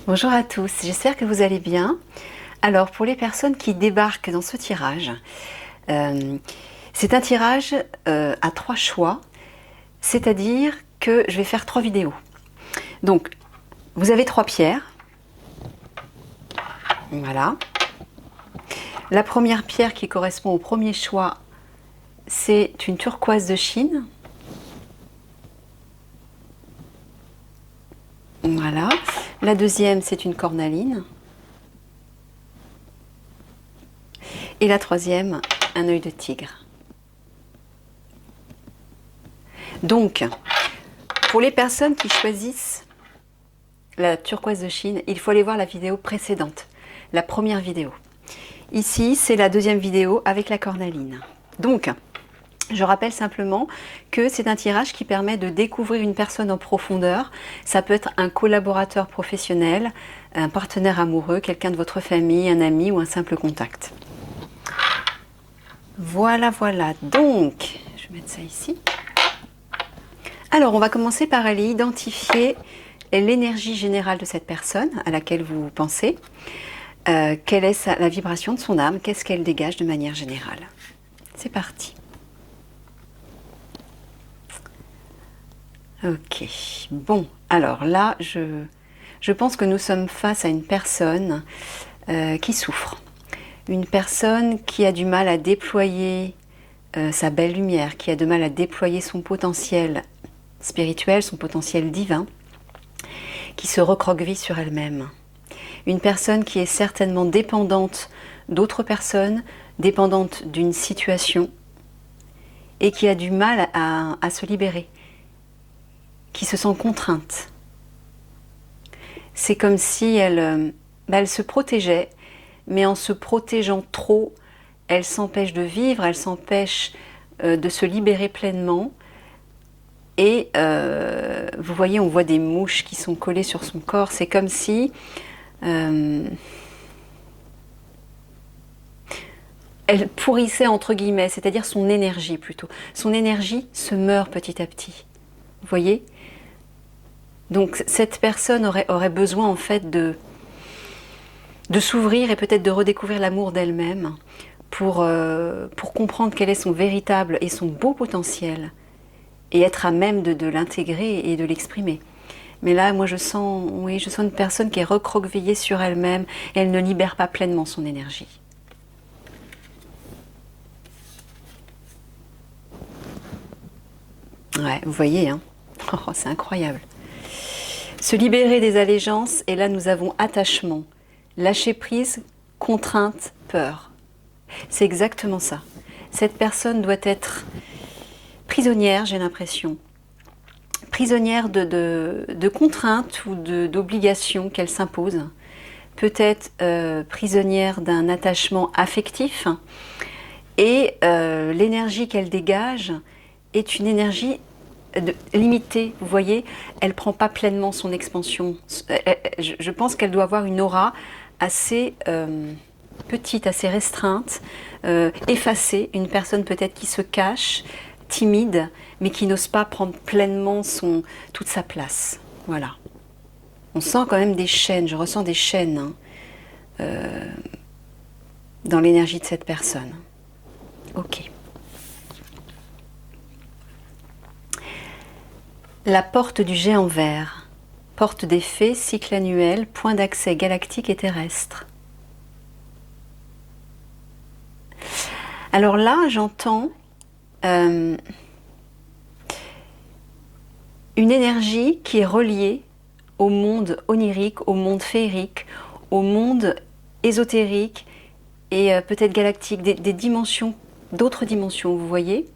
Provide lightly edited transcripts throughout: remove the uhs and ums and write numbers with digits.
Bonjour à tous, j'espère que vous allez bien. Alors pour les personnes qui débarquent dans ce tirage, c'est un tirage à 3 choix, c'est-à-dire que je vais faire 3 vidéos. Donc vous avez 3 pierres, voilà. La première pierre qui correspond au premier choix, c'est une turquoise de Chine. Voilà. La deuxième, c'est une cornaline. Et la troisième, un œil de tigre. Donc, pour les personnes qui choisissent la turquoise de Chine, il faut aller voir la vidéo précédente, la première vidéo. Ici, c'est la deuxième vidéo avec la cornaline. Donc, je rappelle simplement que c'est un tirage qui permet de découvrir une personne en profondeur. Ça peut être un collaborateur professionnel, un partenaire amoureux, quelqu'un de votre famille, un ami ou un simple contact. Voilà, voilà. Donc, je vais mettre ça ici. Alors, on va commencer par aller identifier l'énergie générale de cette personne à laquelle vous pensez. Quelle est la vibration de son âme? Qu'est-ce qu'elle dégage de manière générale? C'est parti. Ok, bon, alors là, je pense que nous sommes face à une personne qui souffre. Une personne qui a du mal à déployer sa belle lumière, qui a du mal à déployer son potentiel spirituel, son potentiel divin, qui se recroqueville sur elle-même. Une personne qui est certainement dépendante d'autres personnes, dépendante d'une situation, et qui a du mal à se libérer, qui se sent contrainte. C'est comme si elle se protégeait, mais en se protégeant trop, elle s'empêche de vivre, elle s'empêche de se libérer pleinement. Et vous voyez, on voit des mouches qui sont collées sur son corps. C'est comme si elle pourrissait entre guillemets, c'est-à-dire son énergie plutôt. Son énergie se meurt petit à petit. Vous voyez ? Donc cette personne aurait besoin en fait de s'ouvrir et peut-être de redécouvrir l'amour d'elle-même pour comprendre quel est son véritable et son beau potentiel et être à même de l'intégrer et de l'exprimer. Mais là, moi je sens une personne qui est recroquevillée sur elle-même et elle ne libère pas pleinement son énergie. Ouais, vous voyez, hein. Oh, c'est incroyable. Se libérer des allégeances, et là nous avons attachement, lâcher prise, contrainte, peur. C'est exactement ça. Cette personne doit être prisonnière, j'ai l'impression. Prisonnière de contraintes ou d'obligations qu'elle s'impose. Peut-être prisonnière d'un attachement affectif. Et l'énergie qu'elle dégage est une énergie limitée, vous voyez, elle ne prend pas pleinement son expansion. Je pense qu'elle doit avoir une aura assez petite, assez restreinte, effacée, une personne peut-être qui se cache, timide, mais qui n'ose pas prendre pleinement toute sa place. Voilà. On sent quand même des chaînes, je ressens des chaînes dans l'énergie de cette personne. Ok. La porte du géant vert, porte des fées, cycle annuel, point d'accès galactique et terrestre. Alors là, j'entends une énergie qui est reliée au monde onirique, au monde féerique, au monde ésotérique et peut-être galactique, des dimensions, d'autres dimensions, vous voyez ?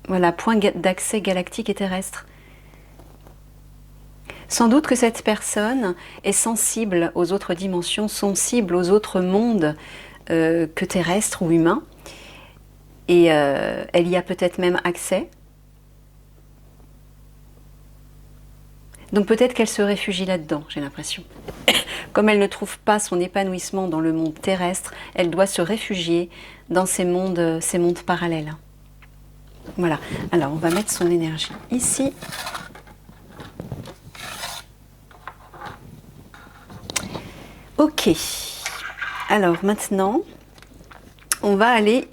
Voilà, point d'accès galactique et terrestre. Sans doute que cette personne est sensible aux autres dimensions, sensible aux autres mondes que terrestres ou humains. Et elle y a peut-être même accès. Donc peut-être qu'elle se réfugie là-dedans, j'ai l'impression. Comme elle ne trouve pas son épanouissement dans le monde terrestre, elle doit se réfugier dans ces mondes parallèles. Voilà, alors on va mettre son énergie ici. Ok. Alors maintenant, on va aller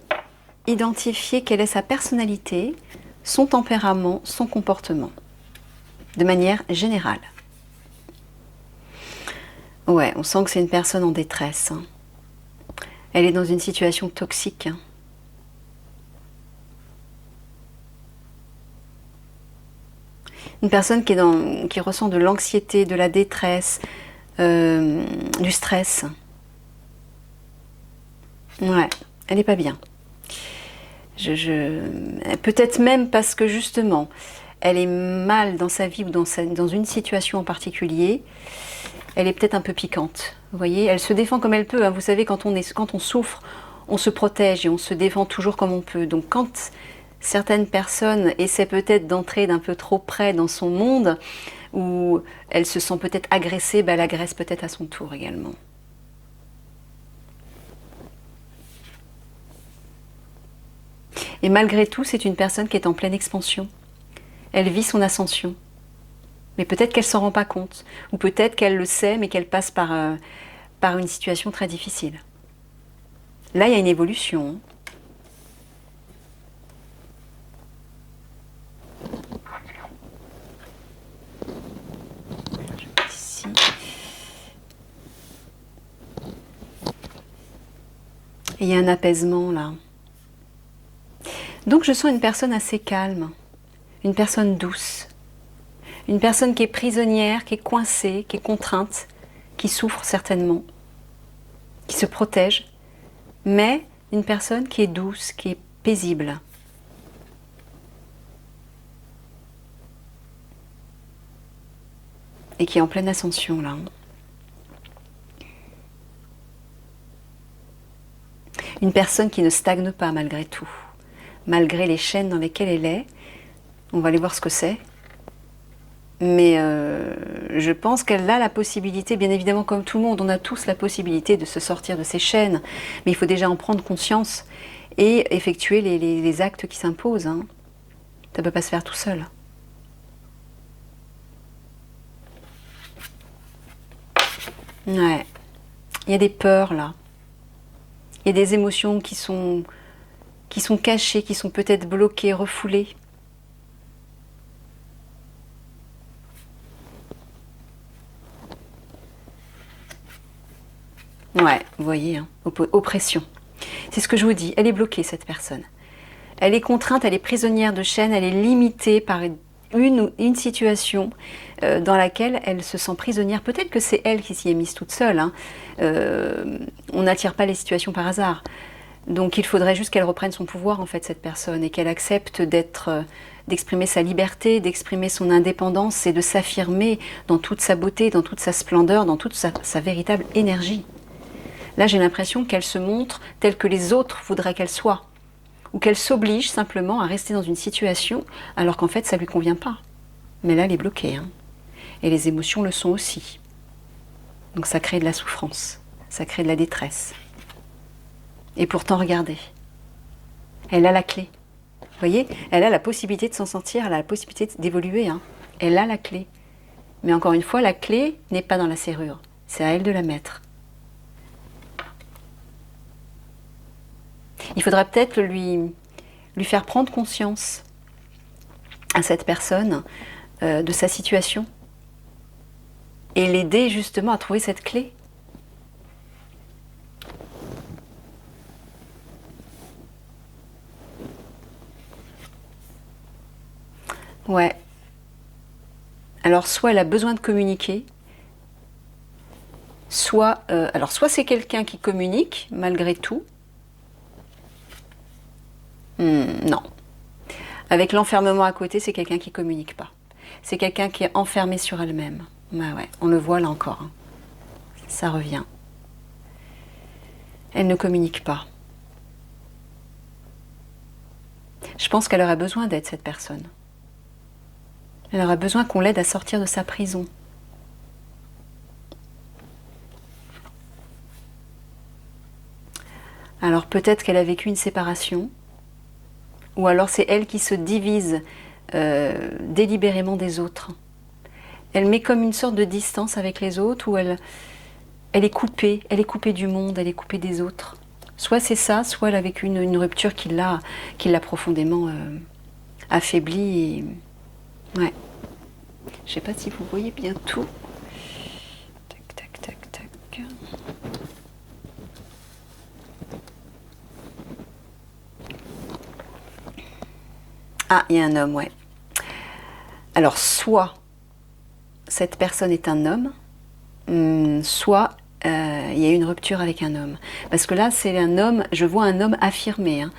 identifier quelle est sa personnalité, son tempérament, son comportement, de manière générale. Ouais, on sent que c'est une personne en détresse. Hein. Elle est dans une situation toxique. Hein. Une personne qui ressent de l'anxiété, de la détresse, du stress. Ouais, elle n'est pas bien. Peut-être même parce que justement, elle est mal dans sa vie ou dans une situation en particulier, elle est peut-être un peu piquante. Vous voyez, elle se défend comme elle peut. Hein. Vous savez, quand on souffre, on se protège et on se défend toujours comme on peut. Donc quand certaines personnes essaient peut-être d'entrer d'un peu trop près dans son monde, où elle se sent peut-être agressée, elle agresse peut-être à son tour également. Et malgré tout, c'est une personne qui est en pleine expansion. Elle vit son ascension. Mais peut-être qu'elle ne s'en rend pas compte. Ou peut-être qu'elle le sait, mais qu'elle passe par une situation très difficile. Là, il y a une évolution. Ici. Et il y a un apaisement là. Donc je sens une personne assez calme, une personne douce, une personne qui est prisonnière, qui est coincée, qui est contrainte, qui souffre certainement, qui se protège, mais une personne qui est douce, qui est paisible. Et qui est en pleine ascension là. Une personne qui ne stagne pas malgré tout. Malgré les chaînes dans lesquelles elle est. On va aller voir ce que c'est. Mais je pense qu'elle a la possibilité, bien évidemment comme tout le monde, on a tous la possibilité de se sortir de ces chaînes. Mais il faut déjà en prendre conscience et effectuer les actes qui s'imposent. Hein. Ça ne peut pas se faire tout seul. Ouais. Il y a des peurs là. Il y a des émotions qui sont cachées, qui sont peut-être bloquées, refoulées. Ouais, vous voyez, hein, oppression. C'est ce que je vous dis, elle est bloquée cette personne. Elle est contrainte, elle est prisonnière de chaînes, elle est limitée par une situation dans laquelle elle se sent prisonnière. Peut-être que c'est elle qui s'y est mise toute seule. Hein. On n'attire pas les situations par hasard. Donc il faudrait juste qu'elle reprenne son pouvoir en fait, cette personne, et qu'elle accepte d'exprimer sa liberté, d'exprimer son indépendance et de s'affirmer dans toute sa beauté, dans toute sa splendeur, dans toute sa véritable énergie. Là j'ai l'impression qu'elle se montre telle que les autres voudraient qu'elle soit. Ou qu'elle s'oblige simplement à rester dans une situation alors qu'en fait ça ne lui convient pas. Mais là elle est bloquée. Hein. Et les émotions le sont aussi. Donc ça crée de la souffrance, ça crée de la détresse. Et pourtant regardez, elle a la clé. Vous voyez, elle a la possibilité de s'en sortir, elle a la possibilité d'évoluer. Hein. Elle a la clé. Mais encore une fois, la clé n'est pas dans la serrure. C'est à elle de la mettre. Il faudra peut-être lui faire prendre conscience à cette personne de sa situation et l'aider justement à trouver cette clé. Ouais. Alors soit elle a besoin de communiquer, soit c'est quelqu'un qui communique malgré tout. Non. Avec l'enfermement à côté, c'est quelqu'un qui communique pas. C'est quelqu'un qui est enfermé sur elle-même. Bah ouais, on le voit là encore. Hein. Ça revient. Elle ne communique pas. Je pense qu'elle aura besoin d'aide, cette personne. Elle aura besoin qu'on l'aide à sortir de sa prison. Alors peut-être qu'elle a vécu une séparation, ou alors c'est elle qui se divise délibérément des autres. Elle met comme une sorte de distance avec les autres, où elle elle est coupée du monde, elle est coupée des autres. Soit c'est ça, soit elle a vécu une rupture qui l'a profondément affaiblie. Et... Ouais. Je sais pas si vous voyez bien tout. Tac, tac, tac, tac. Ah, il y a un homme, ouais. Alors, soit cette personne est un homme, soit il y a eu une rupture avec un homme. Parce que là, c'est un homme, je vois un homme affirmé. Hein.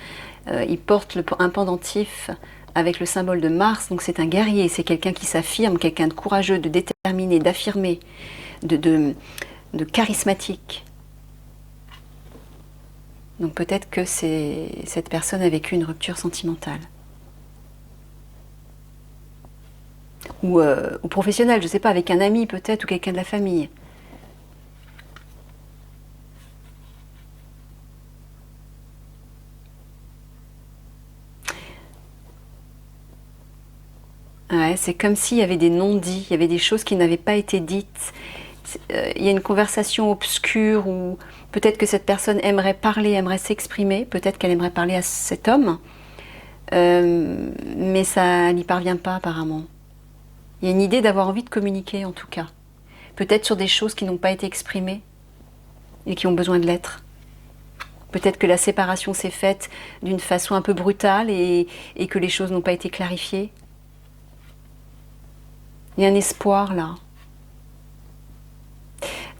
Il porte un pendentif avec le symbole de Mars, donc c'est un guerrier, c'est quelqu'un qui s'affirme, quelqu'un de courageux, de déterminé, d'affirmé, de charismatique. Donc peut-être que cette personne a vécu une rupture sentimentale. Ou professionnelle, je ne sais pas, avec un ami peut-être, ou quelqu'un de la famille. Ouais, c'est comme s'il y avait des non-dits, il y avait des choses qui n'avaient pas été dites. Il y a une conversation obscure où peut-être que cette personne aimerait parler, aimerait s'exprimer, peut-être qu'elle aimerait parler à cet homme, mais ça n'y parvient pas apparemment. Il y a une idée d'avoir envie de communiquer en tout cas. Peut-être sur des choses qui n'ont pas été exprimées et qui ont besoin de l'être. Peut-être que la séparation s'est faite d'une façon un peu brutale et que les choses n'ont pas été clarifiées. Il y a un espoir là.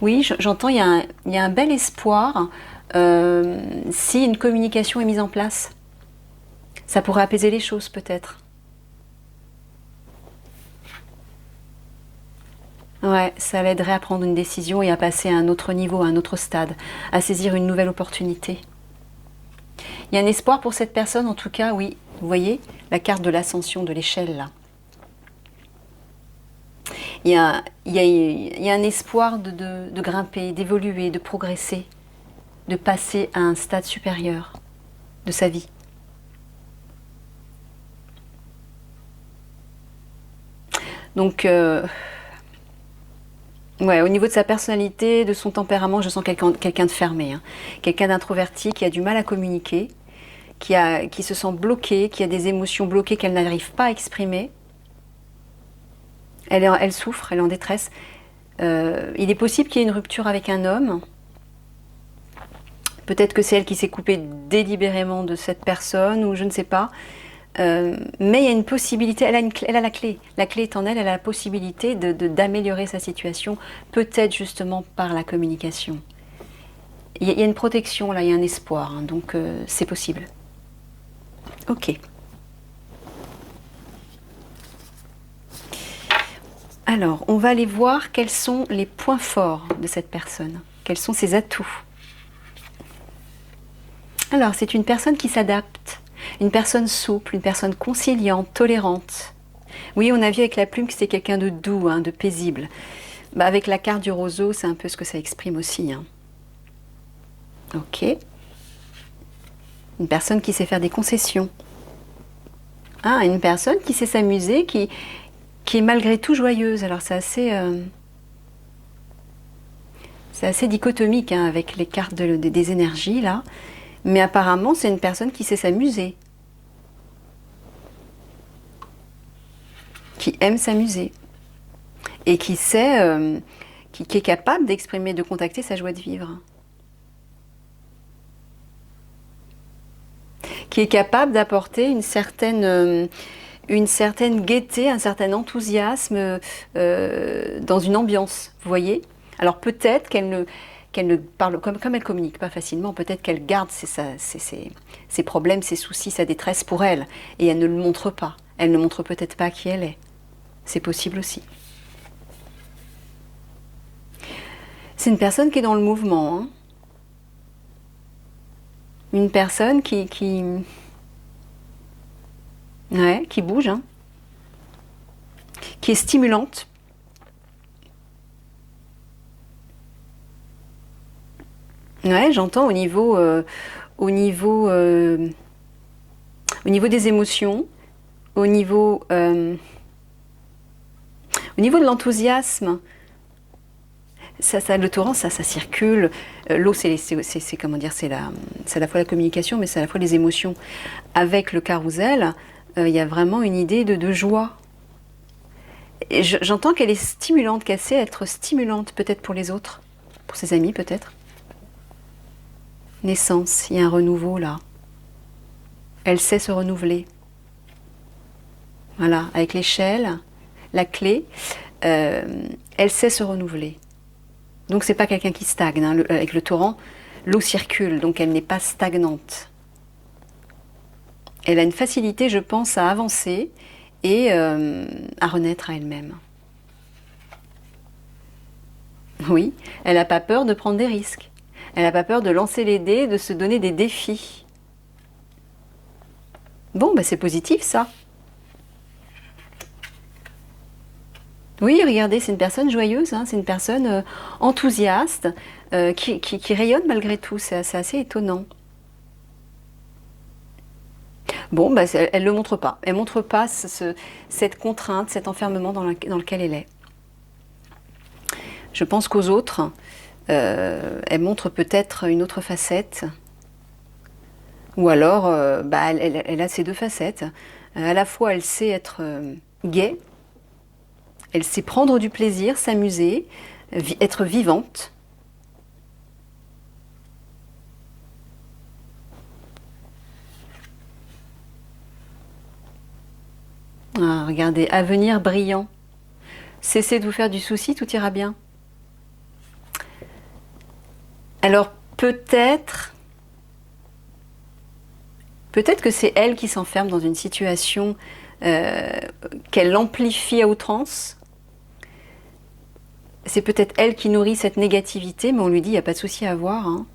Oui, j'entends, il y a un bel espoir si une communication est mise en place. Ça pourrait apaiser les choses peut-être. Ouais, ça l'aiderait à prendre une décision et à passer à un autre niveau, à un autre stade, à saisir une nouvelle opportunité. Il y a un espoir pour cette personne en tout cas, oui. Vous voyez, la carte de l'ascension, de l'échelle là. Il y a un espoir de grimper, d'évoluer, de progresser, de passer à un stade supérieur de sa vie. Donc, ouais, au niveau de sa personnalité, de son tempérament, je sens quelqu'un de fermé, hein. Quelqu'un d'introverti qui a du mal à communiquer, qui se sent bloqué, qui a des émotions bloquées qu'elle n'arrive pas à exprimer. Elle souffre, elle est en détresse. Il est possible qu'il y ait une rupture avec un homme. Peut-être que c'est elle qui s'est coupée délibérément de cette personne, ou je ne sais pas. Mais il y a une possibilité, elle a la clé. La clé est en elle, elle a la possibilité d'améliorer sa situation, peut-être justement par la communication. Il y a une protection là, il y a un espoir, hein, donc c'est possible. Ok. Alors, on va aller voir quels sont les points forts de cette personne. Quels sont ses atouts. Alors, c'est une personne qui s'adapte, une personne souple, une personne conciliante, tolérante. Oui, on a vu avec la plume que c'est quelqu'un de doux, hein, de paisible. Bah, avec la carte du roseau, c'est un peu ce que ça exprime aussi. Hein. Ok. Une personne qui sait faire des concessions. Ah, une personne qui sait s'amuser, qui est malgré tout joyeuse. Alors c'est assez dichotomique hein, avec les cartes des énergies là. Mais apparemment, c'est une personne qui sait s'amuser. Qui aime s'amuser. Et qui sait, qui est capable d'exprimer, de contacter sa joie de vivre. Qui est capable d'apporter une certaine gaieté, un certain enthousiasme dans une ambiance, vous voyez. Alors peut-être qu'elle ne parle, comme elle communique pas facilement, peut-être qu'elle garde ses problèmes, ses soucis, sa détresse pour elle, et elle ne le montre pas. Elle ne montre peut-être pas qui elle est. C'est possible aussi. C'est une personne qui est dans le mouvement, hein. Une personne qui bouge, hein, qui est stimulante. Ouais, j'entends au niveau des émotions, au niveau de l'enthousiasme. Le torrent, ça circule. L'eau, comment dire, c'est à la fois la communication, mais c'est à la fois les émotions. Avec le carrousel, il y a vraiment une idée de joie. Et j'entends qu'elle est stimulante, qu'elle sait être stimulante, peut-être pour les autres, pour ses amis, peut-être. Naissance, il y a un renouveau là. Elle sait se renouveler. Voilà, avec l'échelle, la clé, elle sait se renouveler. Donc c'est pas quelqu'un qui stagne. Hein. Avec le torrent, l'eau circule, donc elle n'est pas stagnante. Elle a une facilité, je pense, à avancer et à renaître à elle-même. Oui, elle n'a pas peur de prendre des risques. Elle n'a pas peur de lancer les dés, de se donner des défis. Bon, bah c'est positif ça. Oui, regardez, c'est une personne joyeuse, hein, c'est une personne enthousiaste, qui rayonne malgré tout, c'est assez étonnant. Bon, bah, elle ne le montre pas. Elle ne montre pas cette contrainte, cet enfermement dans lequel elle est. Je pense qu'aux autres, elle montre peut-être une autre facette. Ou alors, bah, elle a ces deux facettes. À la fois, elle sait être gaie. Elle sait prendre du plaisir, s'amuser, être vivante. Ah, regardez, avenir brillant. Cessez de vous faire du souci, tout ira bien. Alors peut-être que c'est elle qui s'enferme dans une situation qu'elle amplifie à outrance. C'est peut-être elle qui nourrit cette négativité, mais on lui dit, il n'y a pas de souci à avoir. Hein.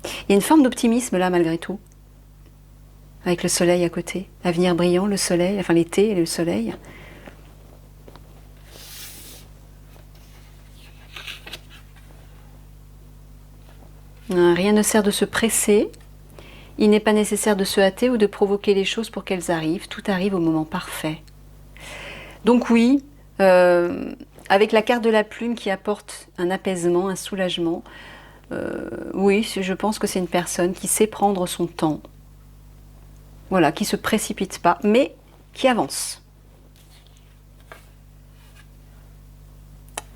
Il y a une forme d'optimisme là, malgré tout. Avec le soleil à côté. Avenir brillant, le soleil, enfin l'été et le soleil. Rien ne sert de se presser. Il n'est pas nécessaire de se hâter ou de provoquer les choses pour qu'elles arrivent. Tout arrive au moment parfait. Donc oui, avec la carte de la plume qui apporte un apaisement, un soulagement, oui, je pense que c'est une personne qui sait prendre son temps. Voilà, qui ne se précipite pas, mais qui avance.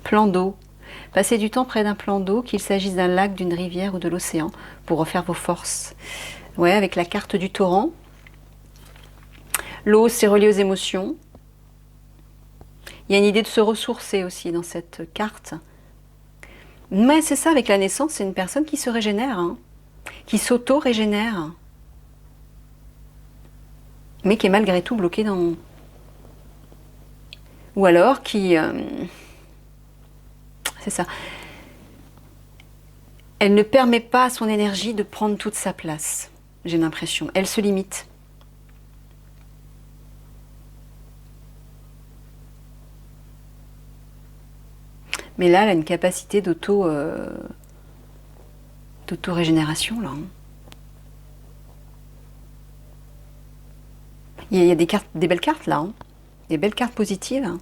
Plan d'eau. Passez du temps près d'un plan d'eau, qu'il s'agisse d'un lac, d'une rivière ou de l'océan, pour refaire vos forces. Ouais, avec la carte du torrent. L'eau, c'est relié aux émotions. Il y a une idée de se ressourcer aussi dans cette carte. Mais c'est ça, avec la naissance, c'est une personne qui se régénère, hein, qui s'auto-régénère, mais qui est malgré tout bloquée dans... Ou alors qui... c'est ça. Elle ne permet pas à son énergie de prendre toute sa place, j'ai l'impression. Elle se limite. Mais là, elle a une capacité d'auto-régénération, là. Il y a des belles cartes, là. Hein. Des belles cartes positives. Hein.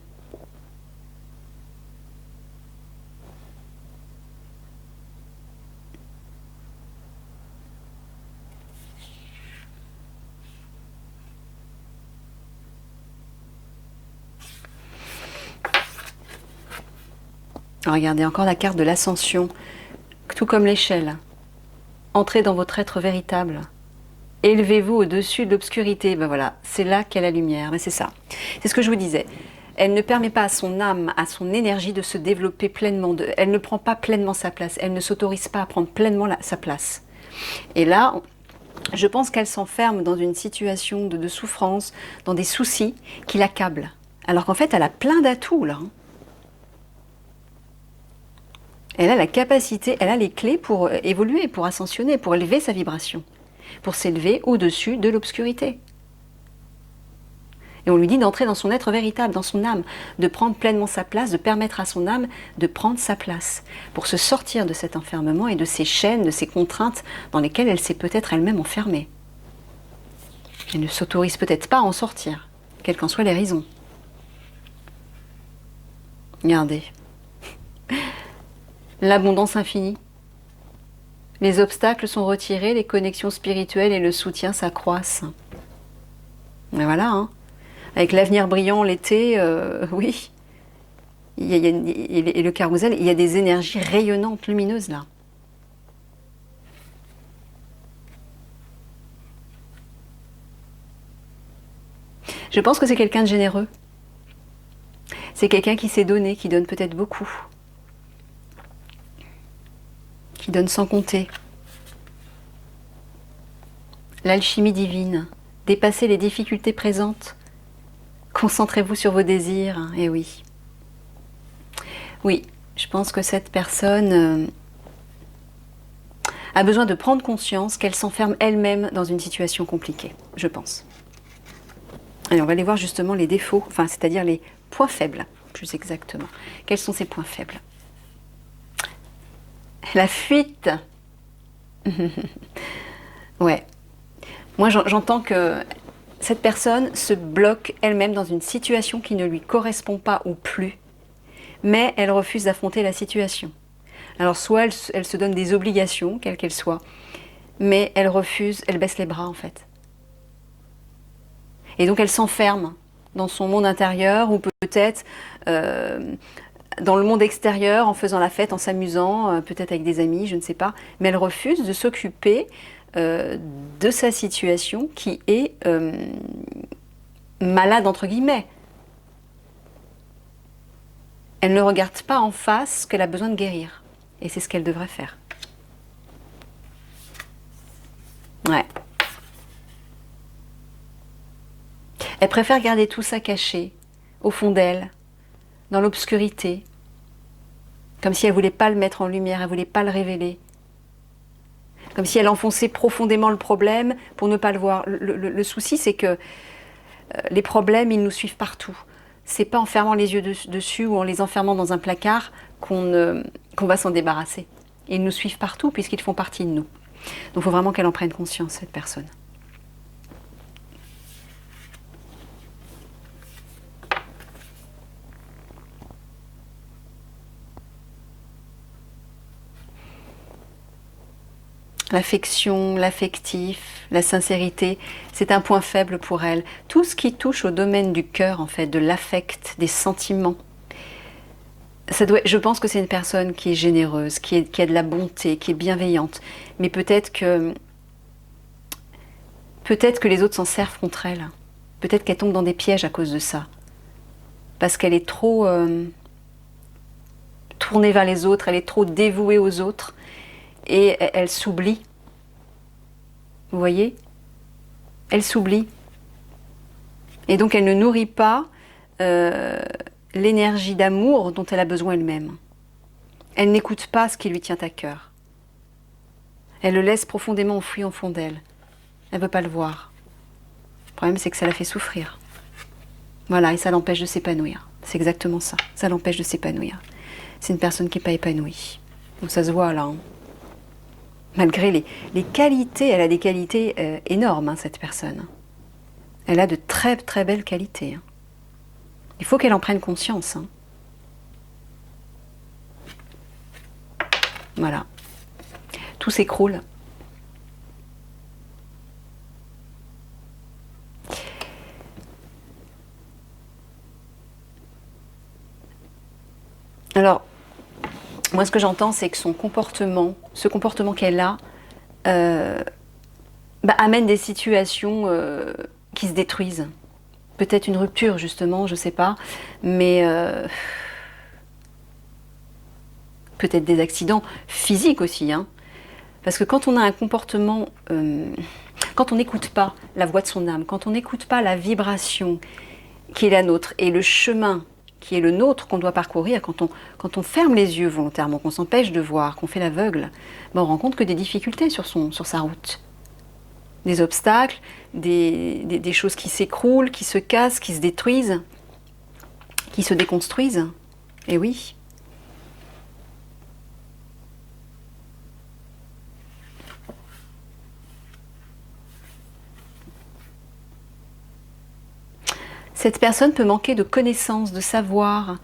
Regardez encore la carte de l'ascension, tout comme l'échelle. Entrez dans votre être véritable. Élevez-vous au-dessus de l'obscurité. Ben voilà, c'est là qu'est la lumière. Ben c'est ça. C'est ce que je vous disais. Elle ne permet pas à son âme, à son énergie de se développer pleinement. Elle ne prend pas pleinement sa place. Elle ne s'autorise pas à prendre pleinement sa place. Et là, je pense qu'elle s'enferme dans une situation de souffrance, dans des soucis qui l'accablent. Alors qu'en fait, elle a plein d'atouts là. Hein. Elle a la capacité, elle a les clés pour évoluer, pour ascensionner, pour élever sa vibration, pour s'élever au-dessus de l'obscurité. Et on lui dit d'entrer dans son être véritable, dans son âme, de prendre pleinement sa place, de permettre à son âme de prendre sa place, pour se sortir de cet enfermement et de ces chaînes, de ces contraintes dans lesquelles elle s'est peut-être elle-même enfermée. Elle ne s'autorise peut-être pas à en sortir, quelles qu'en soient les raisons. Regardez. L'abondance infinie. Les obstacles sont retirés, les connexions spirituelles et le soutien s'accroissent. Et voilà, hein. Avec l'avenir brillant l'été, oui. Et le carrousel, il y a des énergies rayonnantes, lumineuses là. Je pense que c'est quelqu'un de généreux. C'est quelqu'un qui s'est donné, qui donne peut-être beaucoup. Qui donne sans compter. L'alchimie divine. Dépassez les difficultés présentes. Concentrez-vous sur vos désirs. Et oui. Oui, je pense que cette personne a besoin de prendre conscience qu'elle s'enferme elle-même dans une situation compliquée. Je pense. Allez, on va aller voir justement les défauts, enfin, c'est-à-dire les points faibles, plus exactement. Quels sont ces points faibles? La fuite. Ouais. Moi, j'entends que cette personne se bloque elle-même dans une situation qui ne lui correspond pas ou plus, mais elle refuse d'affronter la situation. Alors, soit elle se donne des obligations, quelles qu'elles soient, mais elle refuse, elle baisse les bras en fait. Et donc elle s'enferme dans son monde intérieur ou peut-être dans le monde extérieur en faisant la fête, en s'amusant, peut-être avec des amis, je ne sais pas. Mais elle refuse de s'occuper de sa situation qui est malade entre guillemets. Elle ne regarde pas en face ce qu'elle a besoin de guérir. Et c'est ce qu'elle devrait faire. Ouais. Elle préfère garder tout ça caché, au fond d'elle, dans l'obscurité, comme si elle ne voulait pas le mettre en lumière, elle ne voulait pas le révéler. Comme si elle enfonçait profondément le problème pour ne pas le voir. Le souci, c'est que les problèmes, ils nous suivent partout. C'est pas en fermant les yeux dessus ou en les enfermant dans un placard qu'on va s'en débarrasser. Ils nous suivent partout puisqu'ils font partie de nous. Donc il faut vraiment qu'elle en prenne conscience, cette personne. L'affection, l'affectif, la sincérité, c'est un point faible pour elle. Tout ce qui touche au domaine du cœur, en fait, de l'affect, des sentiments. Je pense que c'est une personne qui est généreuse, qui a de la bonté, qui est bienveillante. Mais peut-être que les autres s'en servent contre elle. Peut-être qu'elle tombe dans des pièges à cause de ça. Parce qu'elle est trop tournée vers les autres, elle est trop dévouée aux autres. Et elle s'oublie. Vous voyez? Elle s'oublie. Et donc elle ne nourrit pas l'énergie d'amour dont elle a besoin elle-même. Elle n'écoute pas ce qui lui tient à cœur. Elle le laisse profondément enfoui en fond d'elle. Elle ne veut pas le voir. Le problème, c'est que ça la fait souffrir. Voilà, et ça l'empêche de s'épanouir. C'est exactement ça. Ça l'empêche de s'épanouir. C'est une personne qui n'est pas épanouie. Donc ça se voit là. Hein. Malgré les qualités, elle a des qualités énormes, hein, cette personne. Elle a de très très belles qualités. Hein. Il faut qu'elle en prenne conscience. Hein. Voilà. Tout s'écroule. Alors, moi ce que j'entends, c'est que ce comportement qu'elle a, amène des situations qui se détruisent. Peut-être une rupture, justement, je ne sais pas, mais peut-être des accidents physiques aussi. Hein. Parce que quand on a un comportement, quand on n'écoute pas la voix de son âme, quand on n'écoute pas la vibration qui est la nôtre et le chemin qui est le nôtre qu'on doit parcourir, quand on ferme les yeux volontairement, qu'on s'empêche de voir, qu'on fait l'aveugle, on rencontre que des difficultés sur sa route. Des obstacles, des choses qui s'écroulent, qui se cassent, qui se détruisent, qui se déconstruisent. Et oui. Cette personne peut manquer de connaissances, de savoir,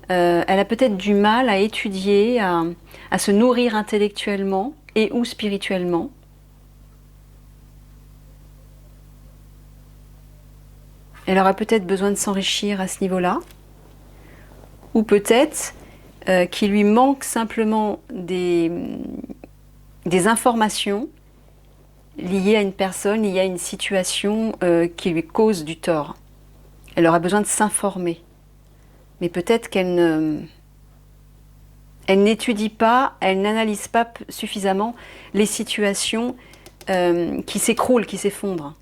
Elle a peut-être du mal à étudier, à se nourrir intellectuellement et ou spirituellement. Elle aura peut-être besoin de s'enrichir à ce niveau-là. Ou peut-être qu'il lui manque simplement des informations liées à une personne, liées à une situation qui lui cause du tort. Elle aura besoin de s'informer. Mais peut-être qu'elle n'étudie pas, elle n'analyse pas suffisamment les situations qui s'écroulent, qui s'effondrent.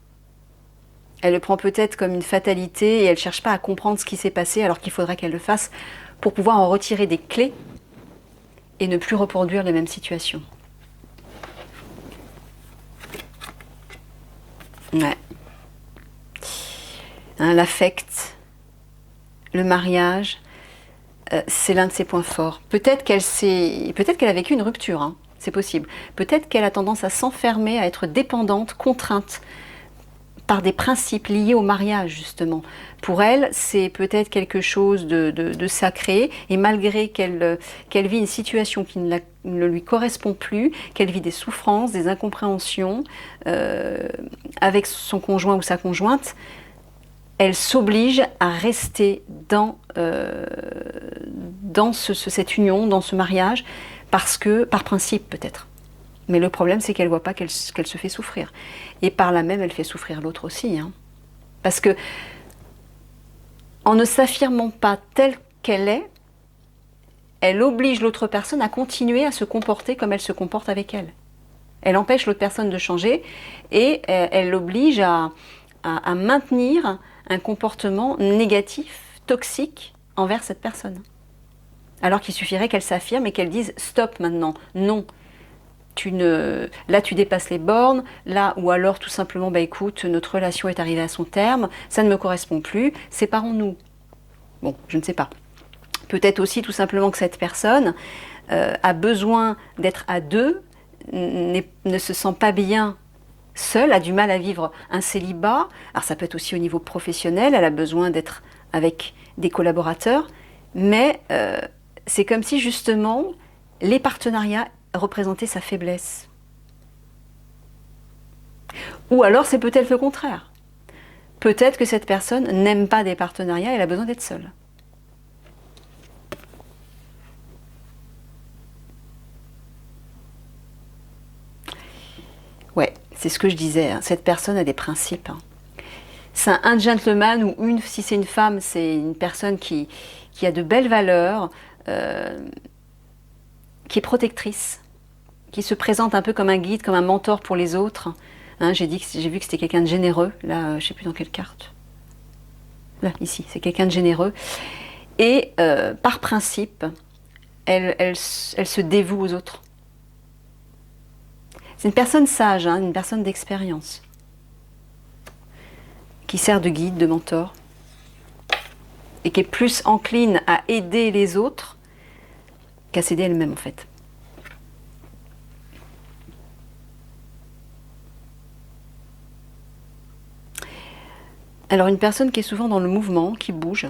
Elle le prend peut-être comme une fatalité et elle ne cherche pas à comprendre ce qui s'est passé alors qu'il faudrait qu'elle le fasse pour pouvoir en retirer des clés et ne plus reproduire les mêmes situations. Ouais. Hein, l'affect, le mariage, c'est l'un de ses points forts. Peut-être qu'elle a vécu une rupture, hein, c'est possible. Peut-être qu'elle a tendance à s'enfermer, à être dépendante, contrainte par des principes liés au mariage, justement. Pour elle, c'est peut-être quelque chose de sacré, et malgré qu'elle vit une situation qui ne lui correspond plus, qu'elle vit des souffrances, des incompréhensions avec son conjoint ou sa conjointe, elle s'oblige à rester dans cette union, dans ce mariage, par principe peut-être. Mais le problème, c'est qu'elle ne voit pas qu'elle se fait souffrir. Et par là même, elle fait souffrir l'autre aussi. Hein. Parce que, en ne s'affirmant pas telle qu'elle est, elle oblige l'autre personne à continuer à se comporter comme elle se comporte avec elle. Elle empêche l'autre personne de changer et elle l'oblige à maintenir un comportement négatif, toxique envers cette personne. Alors qu'il suffirait qu'elle s'affirme et qu'elle dise « stop maintenant, non ». Là tu dépasses les bornes, là ou alors tout simplement bah écoute, notre relation est arrivée à son terme, ça ne me correspond plus, séparons-nous. Bon, je ne sais pas. Peut-être aussi tout simplement que cette personne a besoin d'être à deux, ne se sent pas bien seule, a du mal à vivre un célibat. Alors ça peut être aussi au niveau professionnel, elle a besoin d'être avec des collaborateurs, mais c'est comme si justement les partenariats représenter sa faiblesse. Ou alors c'est peut-être le contraire. Peut-être que cette personne n'aime pas des partenariats, elle a besoin d'être seule. Ouais, c'est ce que je disais, hein. Cette personne a des principes. Hein. C'est un gentleman ou si c'est une femme, c'est une personne qui a de belles valeurs, qui est protectrice, qui se présente un peu comme un guide, comme un mentor pour les autres. Hein, j'ai vu que c'était quelqu'un de généreux. Là, je ne sais plus dans quelle carte. Là, ici, c'est quelqu'un de généreux. Et par principe, elle se dévoue aux autres. C'est une personne sage, hein, une personne d'expérience, qui sert de guide, de mentor, et qui est plus encline à aider les autres qu'à s'aider elle-même, en fait. Alors une personne qui est souvent dans le mouvement, qui bouge,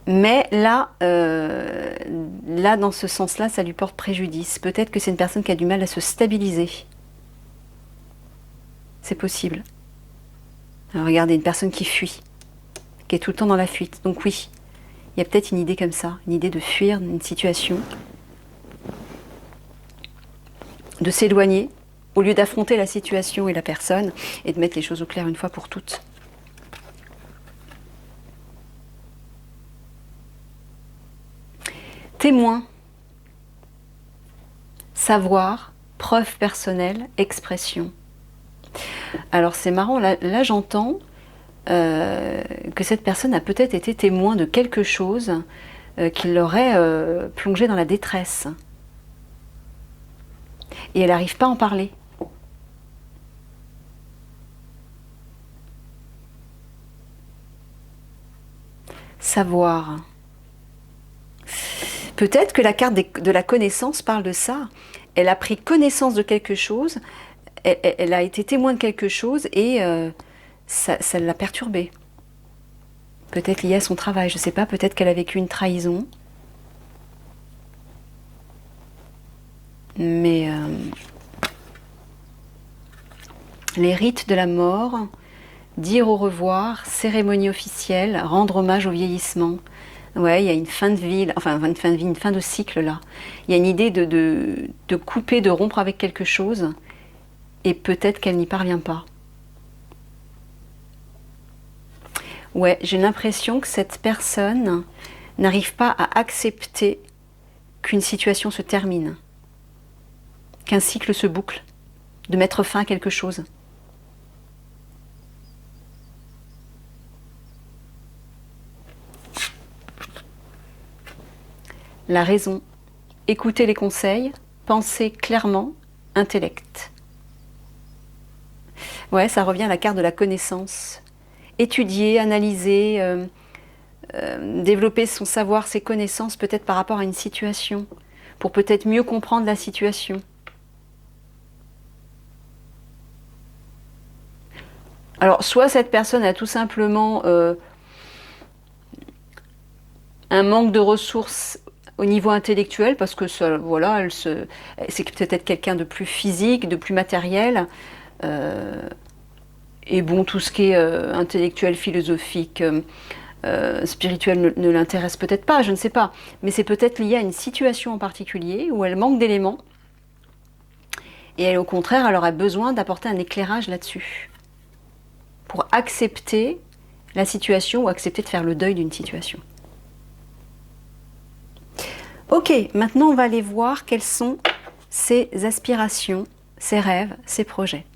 mais là, dans ce sens-là, ça lui porte préjudice. Peut-être que c'est une personne qui a du mal à se stabiliser. C'est possible. Alors regardez, une personne qui fuit, qui est tout le temps dans la fuite. Donc oui, il y a peut-être une idée comme ça, une idée de fuir une situation, de s'éloigner, au lieu d'affronter la situation et la personne, et de mettre les choses au clair une fois pour toutes. Témoin, savoir, preuve personnelle, expression. Alors c'est marrant, là j'entends que cette personne a peut-être été témoin de quelque chose qui l'aurait plongé dans la détresse. Et elle n'arrive pas à en parler. Savoir. Peut-être que la carte de la connaissance parle de ça. Elle a pris connaissance de quelque chose, elle a été témoin de quelque chose et ça l'a perturbée. Peut-être lié à son travail, je ne sais pas, peut-être qu'elle a vécu une trahison. Mais les rites de la mort, dire au revoir, cérémonie officielle, rendre hommage au vieillissement. Ouais, il y a une fin de vie, enfin une fin de vie, une fin de cycle là. Il y a une idée de couper, de rompre avec quelque chose, et peut-être qu'elle n'y parvient pas. Ouais, j'ai l'impression que cette personne n'arrive pas à accepter qu'une situation se termine, qu'un cycle se boucle, de mettre fin à quelque chose. La raison, écouter les conseils, penser clairement, intellect. Ouais, ça revient à la carte de la connaissance. Étudier, analyser, développer son savoir, ses connaissances peut-être par rapport à une situation, pour peut-être mieux comprendre la situation. Alors, soit cette personne a tout simplement un manque de ressources au niveau intellectuel, parce que ça, voilà, c'est peut-être quelqu'un de plus physique, de plus matériel. Et bon, tout ce qui est intellectuel, philosophique, spirituel ne l'intéresse peut-être pas, je ne sais pas. Mais c'est peut-être lié à une situation en particulier où elle manque d'éléments. Et elle, au contraire, elle aura besoin d'apporter un éclairage là-dessus. Pour accepter la situation ou accepter de faire le deuil d'une situation. Ok, maintenant on va aller voir quelles sont ses aspirations, ses rêves, ses projets.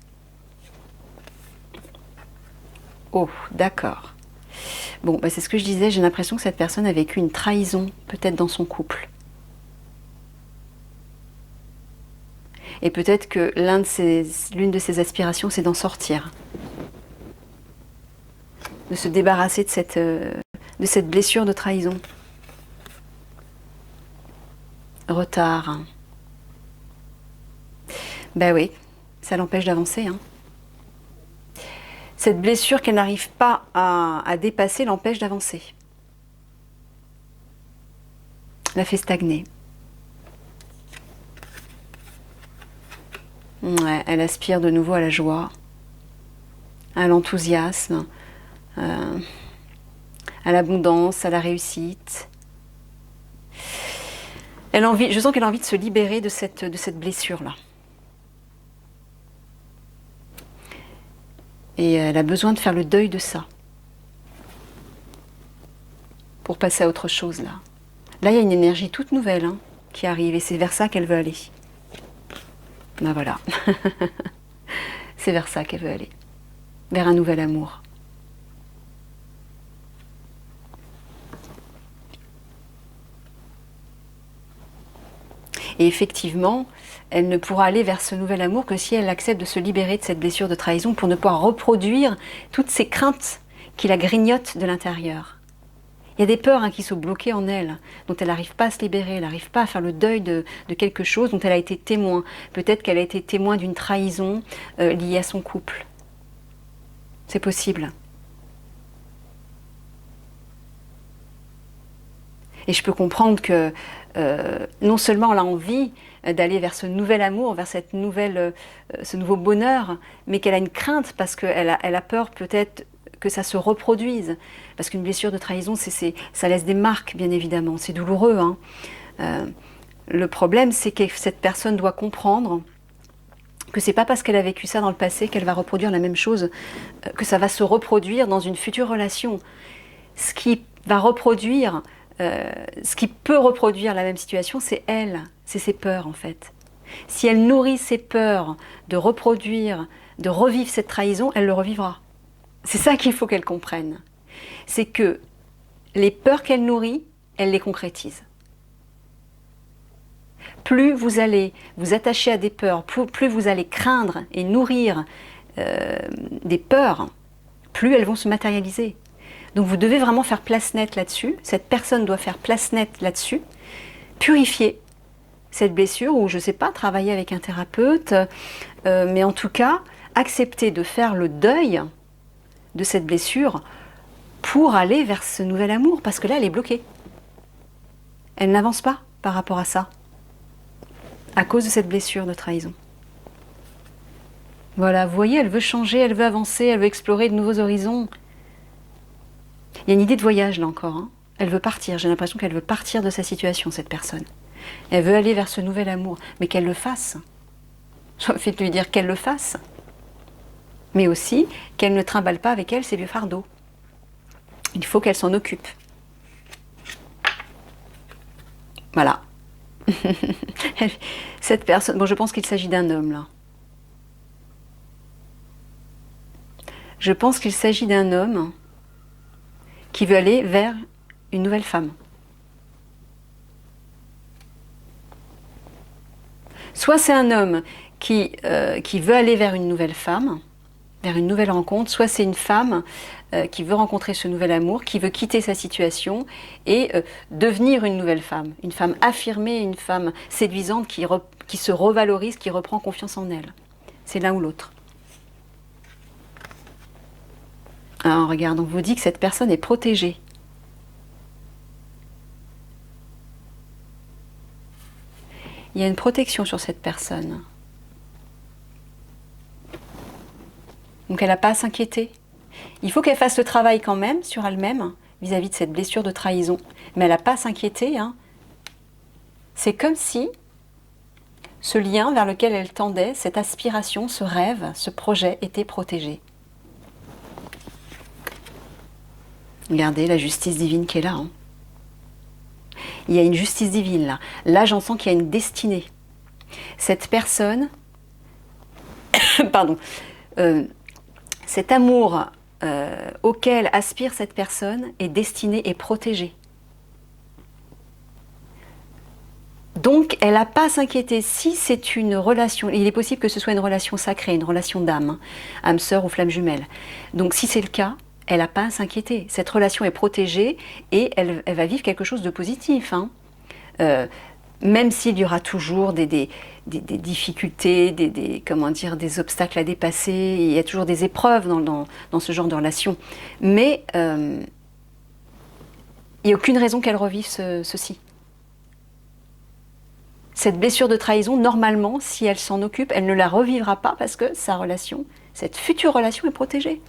Oh, d'accord. Bon, bah c'est ce que je disais, j'ai l'impression que cette personne a vécu une trahison, peut-être dans son couple. Et peut-être que l'une de ses aspirations, c'est d'en sortir. De se débarrasser de cette blessure de trahison. Retard. Ben oui, ça l'empêche d'avancer. Hein. Cette blessure qu'elle n'arrive pas à dépasser l'empêche d'avancer. La fait stagner. Ouais, elle aspire de nouveau à la joie, à l'enthousiasme, à l'abondance, à la réussite. Je sens qu'elle a envie de se libérer de cette blessure-là. Et elle a besoin de faire le deuil de ça. Pour passer à autre chose, là. Là, il y a une énergie toute nouvelle qui arrive et c'est vers ça qu'elle veut aller. Ben voilà. C'est vers ça qu'elle veut aller. Vers un nouvel amour. Et effectivement, elle ne pourra aller vers ce nouvel amour que si elle accepte de se libérer de cette blessure de trahison pour ne pas reproduire toutes ces craintes qui la grignotent de l'intérieur. Il y a des peurs qui sont bloquées en elle, dont elle n'arrive pas à se libérer, elle n'arrive pas à faire le deuil de quelque chose dont elle a été témoin. Peut-être qu'elle a été témoin d'une trahison liée à son couple. C'est possible. Et je peux comprendre que non seulement elle a envie d'aller vers ce nouvel amour, vers ce nouveau bonheur, mais qu'elle a une crainte parce qu'elle a peur peut-être que ça se reproduise. Parce qu'une blessure de trahison, ça laisse des marques, bien évidemment. C'est douloureux. Le problème, c'est que cette personne doit comprendre que c'est pas parce qu'elle a vécu ça dans le passé qu'elle va reproduire la même chose, que ça va se reproduire dans une future relation. Ce qui peut reproduire la même situation, c'est elle, c'est ses peurs en fait. Si elle nourrit ses peurs de reproduire, de revivre cette trahison, elle le revivra. C'est ça qu'il faut qu'elle comprenne. C'est que les peurs qu'elle nourrit, elle les concrétise. Plus vous allez vous attacher à des peurs, plus vous allez craindre et nourrir des peurs, plus elles vont se matérialiser. Donc vous devez vraiment faire place nette là-dessus. Cette personne doit faire place nette là-dessus, purifier cette blessure, ou je ne sais pas, travailler avec un thérapeute, mais en tout cas, accepter de faire le deuil de cette blessure pour aller vers ce nouvel amour, parce que là, elle est bloquée. Elle n'avance pas par rapport à ça, à cause de cette blessure de trahison. Voilà, vous voyez, elle veut changer, elle veut avancer, elle veut explorer de nouveaux horizons. Il y a une idée de voyage là encore, hein. Elle veut partir, j'ai l'impression qu'elle veut partir de sa situation, cette personne. Elle veut aller vers ce nouvel amour, mais qu'elle le fasse. J'ai envie de lui dire qu'elle le fasse. Mais aussi qu'elle ne trimballe pas avec elle ses vieux fardeaux. Il faut qu'elle s'en occupe. Voilà. Cette personne, bon, je pense qu'il s'agit d'un homme là. Je pense qu'il s'agit d'un homme qui veut aller vers une nouvelle femme. Soit c'est un homme qui veut aller vers une nouvelle femme, vers une nouvelle rencontre, soit c'est une femme qui veut rencontrer ce nouvel amour, qui veut quitter sa situation et devenir une nouvelle femme affirmée, une femme séduisante qui se revalorise, qui reprend confiance en elle. C'est l'un ou l'autre. Alors regarde, on vous dit que cette personne est protégée. Il y a une protection sur cette personne. Donc elle n'a pas à s'inquiéter. Il faut qu'elle fasse le travail quand même sur elle-même vis-à-vis de cette blessure de trahison. Mais elle n'a pas à s'inquiéter, hein. C'est comme si ce lien vers lequel elle tendait, cette aspiration, ce rêve, ce projet était protégé. Regardez la justice divine qui est là, hein. Il y a une justice divine là. Là, j'en sens qu'il y a une destinée. Cette personne, pardon, cet amour auquel aspire cette personne est destiné et protégé. Donc, elle n'a pas à s'inquiéter. Si c'est une relation, il est possible que ce soit une relation sacrée, une relation d'âme, âme sœur ou flamme jumelle. Donc, si c'est le cas, elle n'a pas à s'inquiéter. Cette relation est protégée et elle va vivre quelque chose de positif, hein. Même s'il y aura toujours des difficultés, des obstacles à dépasser, il y a toujours des épreuves dans ce genre de relation. Mais il n'y a aucune raison qu'elle revive ceci. Cette blessure de trahison, normalement, si elle s'en occupe, elle ne la revivra pas parce que sa relation, cette future relation est protégée.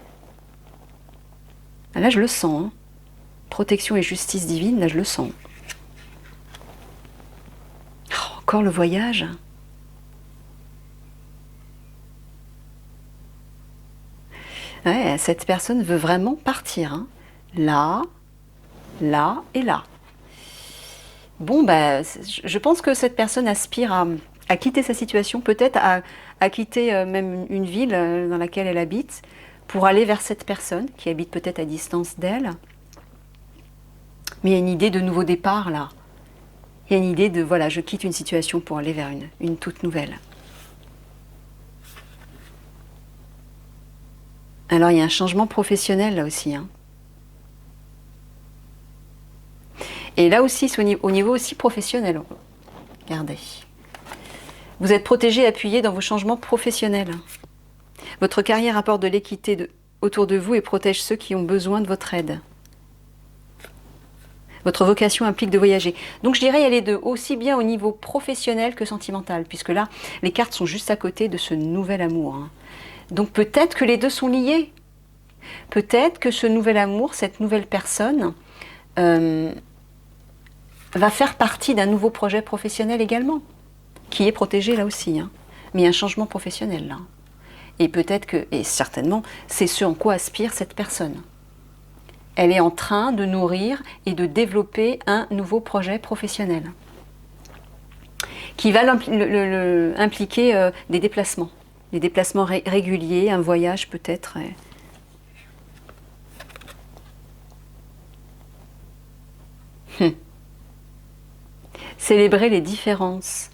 Là, je le sens, hein. Protection et justice divine, là, je le sens. Oh, encore le voyage. Ouais, cette personne veut vraiment partir, hein. Là, là et là. Bon, bah, je pense que cette personne aspire à quitter sa situation, peut-être à quitter même une ville dans laquelle elle habite, pour aller vers cette personne qui habite peut-être à distance d'elle. Mais il y a une idée de nouveau départ là. Il y a une idée de, voilà, je quitte une situation pour aller vers une toute nouvelle. Alors il y a un changement professionnel là aussi, hein. Et là aussi, c'est au niveau aussi professionnel. Regardez. Vous êtes protégé, appuyé dans vos changements professionnels. Votre carrière apporte de l'équité autour de vous et protège ceux qui ont besoin de votre aide. Votre vocation implique de voyager. Donc je dirais, elle est aussi bien au niveau professionnel que sentimental, puisque là, les cartes sont juste à côté de ce nouvel amour, hein. Donc peut-être que les deux sont liés. Peut-être que ce nouvel amour, cette nouvelle personne, va faire partie d'un nouveau projet professionnel également, qui est protégé là aussi, hein. Mais il y a un changement professionnel là. Et peut-être que, et certainement, c'est ce en quoi aspire cette personne. Elle est en train de nourrir et de développer un nouveau projet professionnel qui va impliquer des déplacements réguliers, un voyage peut-être. Célébrer les différences.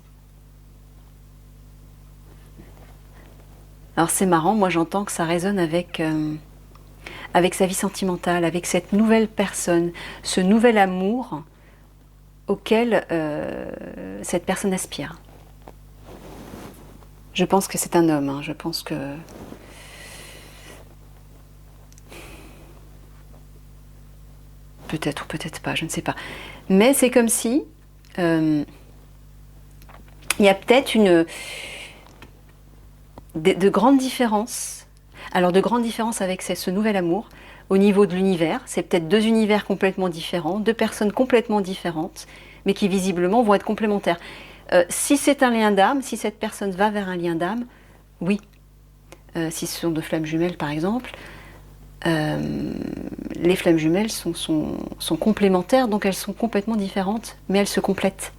Alors c'est marrant, moi j'entends que ça résonne avec sa vie sentimentale, avec cette nouvelle personne, ce nouvel amour auquel cette personne aspire. Je pense que c'est un homme, hein, je pense que... Peut-être ou peut-être pas, je ne sais pas. Mais c'est comme si il y a peut-être de grandes différences. Alors de grandes différences avec ce nouvel amour au niveau de l'univers. C'est peut-être deux univers complètement différents, deux personnes complètement différentes, mais qui visiblement vont être complémentaires. Si c'est un lien d'âme, si cette personne va vers un lien d'âme, oui. Si ce sont deux flammes jumelles par exemple, les flammes jumelles sont complémentaires, donc elles sont complètement différentes, mais elles se complètent.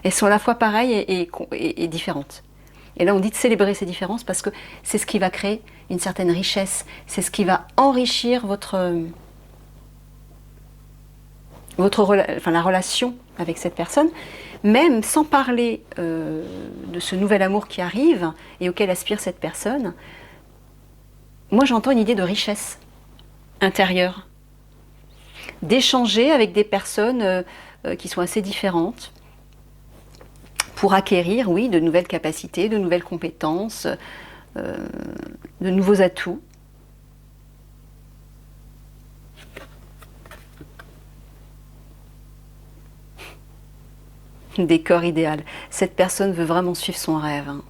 Elles sont à la fois pareilles et différentes. Et là, on dit de célébrer ces différences parce que c'est ce qui va créer une certaine richesse, c'est ce qui va enrichir la relation avec cette personne, même sans parler de ce nouvel amour qui arrive et auquel aspire cette personne. Moi, j'entends une idée de richesse intérieure, d'échanger avec des personnes qui sont assez différentes, pour acquérir, oui, de nouvelles capacités, de nouvelles compétences, de nouveaux atouts. Décor idéal. Cette personne veut vraiment suivre son rêve. Hein.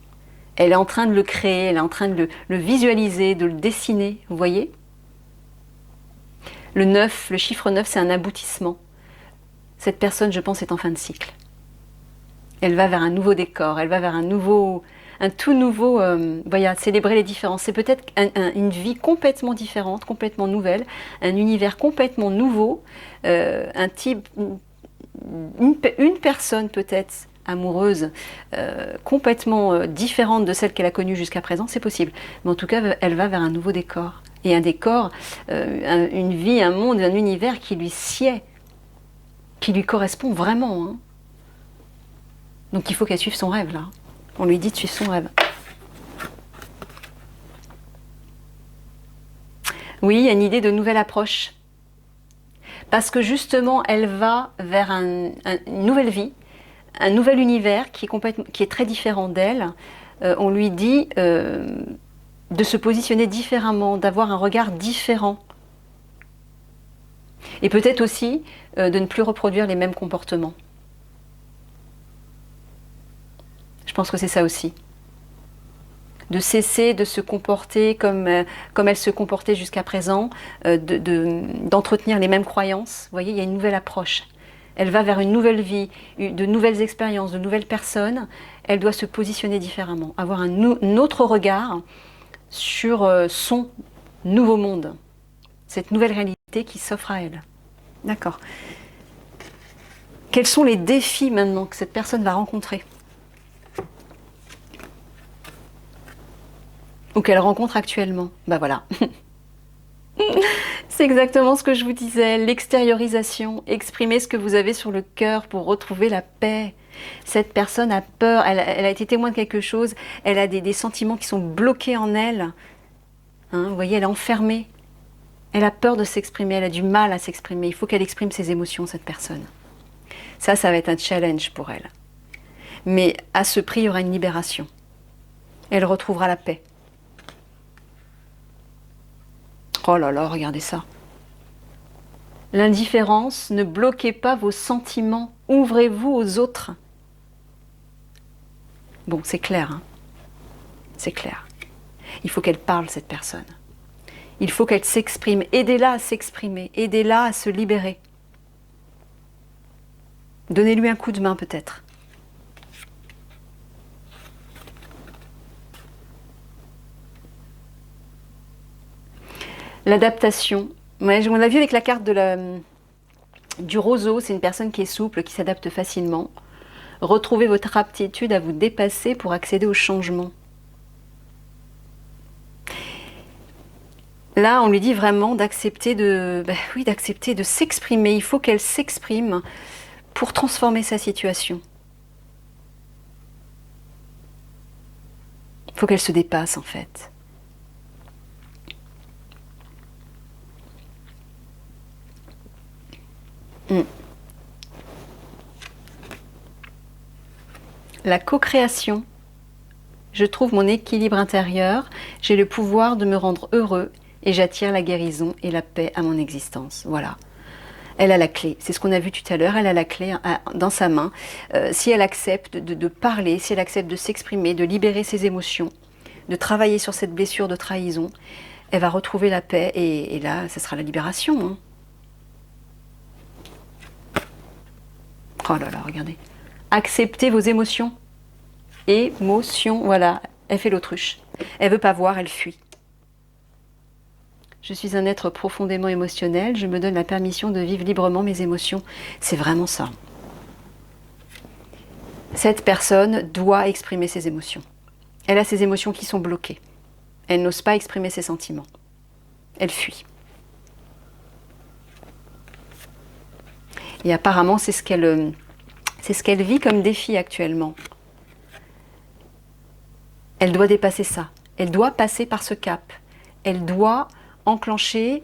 Elle est en train de le créer, elle est en train de le visualiser, de le dessiner, vous voyez ? Le 9, le chiffre 9, c'est un aboutissement. Cette personne, je pense, est en fin de cycle. Elle va vers un nouveau décor, elle va vers un tout nouveau, voilà, célébrer les différences. C'est peut-être une vie complètement différente, complètement nouvelle, un univers complètement nouveau, un type, une personne peut-être amoureuse, complètement différente de celle qu'elle a connue jusqu'à présent, c'est possible. Mais en tout cas, elle va vers un nouveau décor. Et un décor, une vie, un monde, un univers qui lui sied, qui lui correspond vraiment, hein. Donc il faut qu'elle suive son rêve, là. On lui dit de suivre son rêve. Oui, il y a une idée de nouvelle approche. Parce que justement, elle va vers une nouvelle vie, un nouvel univers qui est très différent d'elle. On lui dit de se positionner différemment, d'avoir un regard différent. Et peut-être aussi de ne plus reproduire les mêmes comportements. Je pense que c'est ça aussi. De cesser de se comporter comme elle se comportait jusqu'à présent, d'entretenir les mêmes croyances. Vous voyez, il y a une nouvelle approche. Elle va vers une nouvelle vie, de nouvelles expériences, de nouvelles personnes. Elle doit se positionner différemment, avoir un autre regard sur son nouveau monde. Cette nouvelle réalité qui s'offre à elle. D'accord. Quels sont les défis maintenant que cette personne va rencontrer ? Ou qu'elle rencontre actuellement. Ben voilà. C'est exactement ce que je vous disais, l'extériorisation, exprimer ce que vous avez sur le cœur pour retrouver la paix. Cette personne a peur, elle a été témoin de quelque chose, elle a des sentiments qui sont bloqués en elle. Hein, vous voyez, elle est enfermée. Elle a peur de s'exprimer, elle a du mal à s'exprimer. Il faut qu'elle exprime ses émotions, cette personne. Ça va être un challenge pour elle. Mais à ce prix, il y aura une libération. Elle retrouvera la paix. Oh là là, regardez ça. L'indifférence, ne bloquez pas vos sentiments, ouvrez-vous aux autres. Bon, c'est clair, hein. C'est clair. Il faut qu'elle parle, cette personne. Il faut qu'elle s'exprime. Aidez-la à s'exprimer, aidez-la à se libérer. Donnez-lui un coup de main peut-être. L'adaptation. Ouais, on l'a vu avec la carte du roseau, c'est une personne qui est souple, qui s'adapte facilement. Retrouvez votre aptitude à vous dépasser pour accéder au changement. Là, on lui dit vraiment d'accepter d'accepter de s'exprimer. Il faut qu'elle s'exprime pour transformer sa situation. Il faut qu'elle se dépasse en fait. La co-création. Je trouve mon équilibre intérieur, j'ai le pouvoir de me rendre heureux et j'attire la guérison et la paix à mon existence. Voilà. Elle a la clé, c'est ce qu'on a vu tout à l'heure, elle a la clé dans sa main. Si elle accepte de parler, si elle accepte de s'exprimer, de libérer ses émotions, de travailler sur cette blessure de trahison, elle va retrouver la paix et là, ce sera la libération. Hein. Oh là là, regardez. Acceptez vos émotions. Émotions, voilà, elle fait l'autruche. Elle veut pas voir, elle fuit. Je suis un être profondément émotionnel, je me donne la permission de vivre librement mes émotions. C'est vraiment ça. Cette personne doit exprimer ses émotions. Elle a ses émotions qui sont bloquées. Elle n'ose pas exprimer ses sentiments. Elle fuit. Et apparemment, c'est ce qu'elle vit comme défi actuellement. Elle doit dépasser ça. Elle doit passer par ce cap. Elle doit enclencher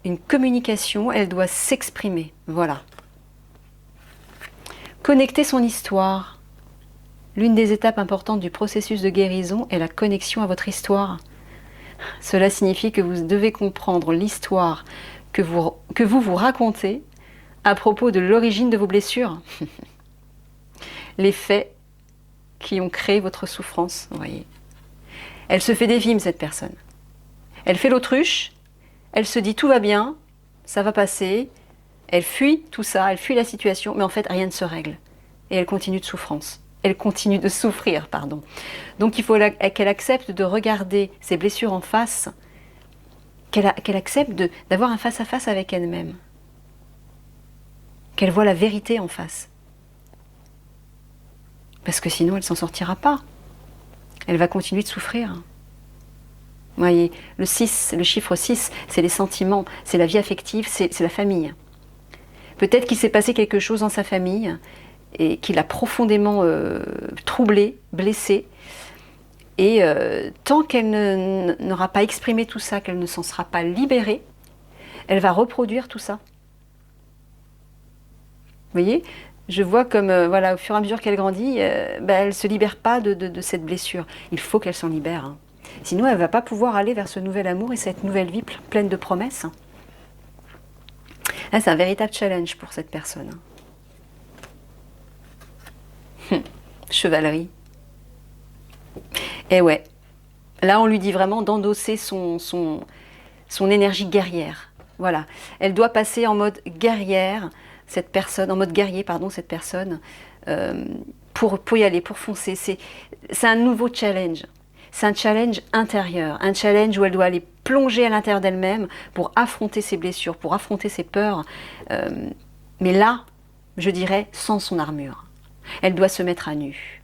une communication, elle doit s'exprimer. Voilà. Connecter son histoire. L'une des étapes importantes du processus de guérison est la connexion à votre histoire. Cela signifie que vous devez comprendre l'histoire que vous racontez à propos de l'origine de vos blessures. Les faits qui ont créé votre souffrance, vous voyez. Elle se fait des films, cette personne. Elle fait l'autruche, elle se dit tout va bien, ça va passer, elle fuit tout ça, elle fuit la situation, mais en fait rien ne se règle. Et elle continue de souffrance. Elle continue de souffrir, pardon. Donc il faut qu'elle accepte de regarder ses blessures en face, qu'elle accepte d'avoir un face-à-face avec elle-même. Qu'elle voit la vérité en face. Parce que sinon elle ne s'en sortira pas. Elle va continuer de souffrir. Vous voyez, le 6, le chiffre 6, c'est les sentiments, c'est la vie affective, c'est la famille. Peut-être qu'il s'est passé quelque chose dans sa famille et qui l'a profondément troublée, blessée. Et tant qu'elle n'aura pas exprimé tout ça, qu'elle ne s'en sera pas libérée, elle va reproduire tout ça. Vous voyez, je vois comme, voilà, au fur et à mesure qu'elle grandit, elle ne se libère pas de cette blessure. Il faut qu'elle s'en libère. Hein. Sinon, elle ne va pas pouvoir aller vers ce nouvel amour et cette nouvelle vie pleine de promesses. Là, c'est un véritable challenge pour cette personne. Chevalerie. Et ouais, là, on lui dit vraiment d'endosser son énergie guerrière. Voilà, elle doit passer en mode guerrière, cette personne, en mode guerrier, pardon, cette personne, pour y aller, pour foncer. C'est un nouveau challenge. C'est un challenge intérieur, un challenge où elle doit aller plonger à l'intérieur d'elle-même pour affronter ses blessures, pour affronter ses peurs. Mais là, je dirais, sans son armure. Elle doit se mettre à nu.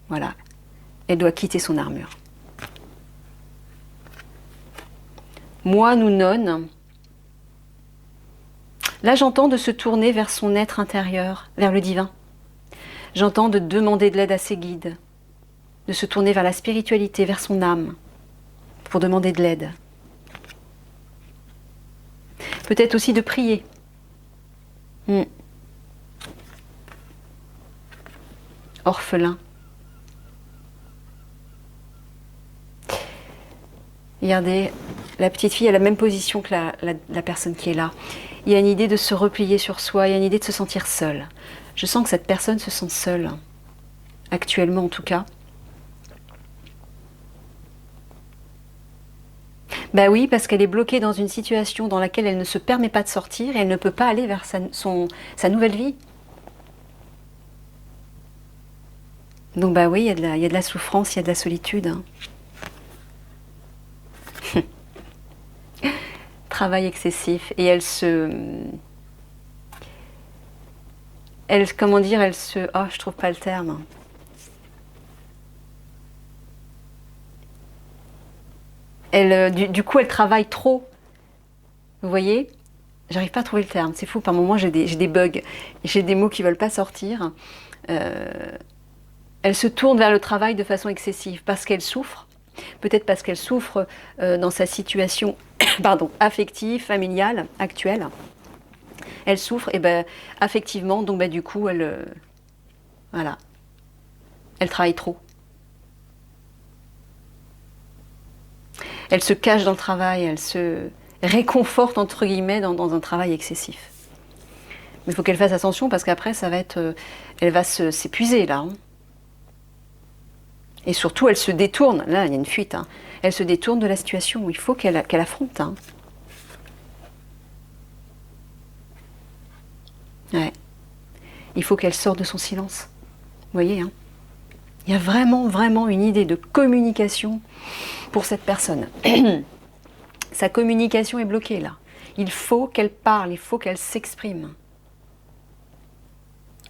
Voilà. Elle doit quitter son armure. Moi, nous nonnes. Là, j'entends de se tourner vers son être intérieur, vers le divin. J'entends de demander de l'aide à ses guides, de se tourner vers la spiritualité, vers son âme, pour demander de l'aide. Peut-être aussi de prier. Orphelin. Regardez, la petite fille a la même position que la personne qui est là. Il y a une idée de se replier sur soi, il y a une idée de se sentir seule. Je sens que cette personne se sent seule, actuellement en tout cas. Ben oui, parce qu'elle est bloquée dans une situation dans laquelle elle ne se permet pas de sortir et elle ne peut pas aller vers sa nouvelle vie. Donc bah oui, il y a de la souffrance, il y a de la solitude. Hein. Travail excessif. Et comment dire, oh, je trouve pas le terme. Du coup, elle travaille trop. Vous voyez? J'arrive pas à trouver le terme. C'est fou, par moments, j'ai des bugs. J'ai des mots qui veulent pas sortir. Elle se tourne vers le travail de façon excessive parce qu'elle souffre. Peut-être parce qu'elle souffre dans sa situation affective, familiale, actuelle. Elle souffre, et affectivement, donc du coup, elle travaille trop. Elle se cache dans le travail, réconforte, entre guillemets, dans un travail excessif. Mais il faut qu'elle fasse attention parce qu'après, ça va être, elle va s'épuiser là. Hein. Et surtout, elle se détourne. Là, il y a une fuite. Hein. Elle se détourne de la situation. Il faut qu'elle affronte. Hein. Ouais. Il faut qu'elle sorte de son silence. Vous voyez, hein. Il y a vraiment, vraiment une idée de communication pour cette personne. Sa communication est bloquée là. Il faut qu'elle parle, il faut qu'elle s'exprime.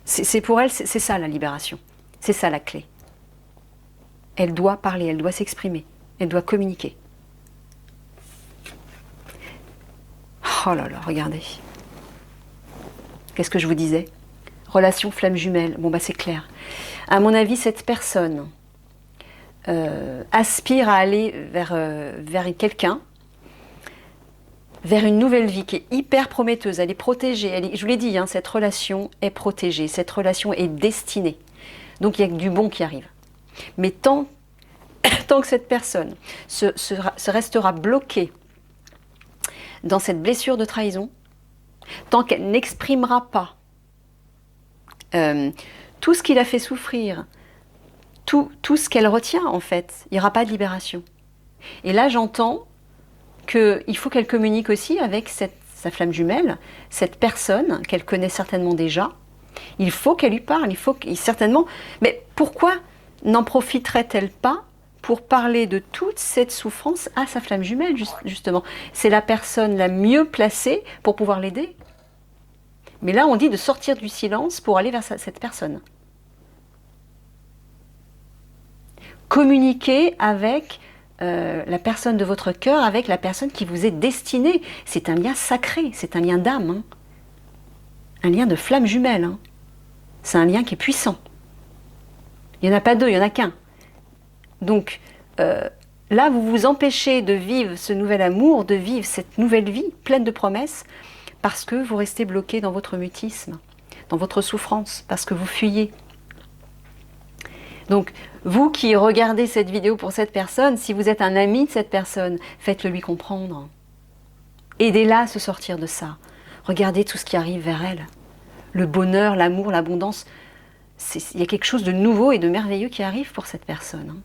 C'est pour elle, c'est ça la libération. C'est ça la clé. Elle doit parler, elle doit s'exprimer, elle doit communiquer. Oh là là, regardez. Qu'est-ce que je vous disais? Relation flamme jumelle. Bon bah c'est clair. À mon avis, cette personne aspire à aller vers quelqu'un, vers une nouvelle vie qui est hyper prometteuse. Elle est protégée. Je vous l'ai dit, hein, cette relation est protégée. Cette relation est destinée. Donc il y a du bon qui arrive. Mais tant que cette personne se restera bloquée dans cette blessure de trahison, tant qu'elle n'exprimera pas tout ce qu'il a fait souffrir, tout ce qu'elle retient en fait, il n'y aura pas de libération. Et là j'entends qu'il faut qu'elle communique aussi avec sa flamme jumelle, cette personne qu'elle connaît certainement déjà. Il faut qu'elle lui parle, certainement. Mais pourquoi n'en profiterait-elle pas pour parler de toute cette souffrance à sa flamme jumelle, justement? C'est la personne la mieux placée pour pouvoir l'aider. Mais là, on dit de sortir du silence pour aller vers cette personne. Communiquer avec la personne de votre cœur, avec la personne qui vous est destinée. C'est un lien sacré, c'est un lien d'âme. Hein. Un lien de flamme jumelle. Hein. C'est un lien qui est puissant. Il n'y en a pas deux, il n'y en a qu'un. Donc, là, vous vous empêchez de vivre ce nouvel amour, de vivre cette nouvelle vie pleine de promesses, parce que vous restez bloqué dans votre mutisme, dans votre souffrance, parce que vous fuyez. Donc, vous qui regardez cette vidéo pour cette personne, si vous êtes un ami de cette personne, faites-le lui comprendre. Aidez-la à se sortir de ça. Regardez tout ce qui arrive vers elle. Le bonheur, l'amour, l'abondance. Il y a quelque chose de nouveau et de merveilleux qui arrive pour cette personne.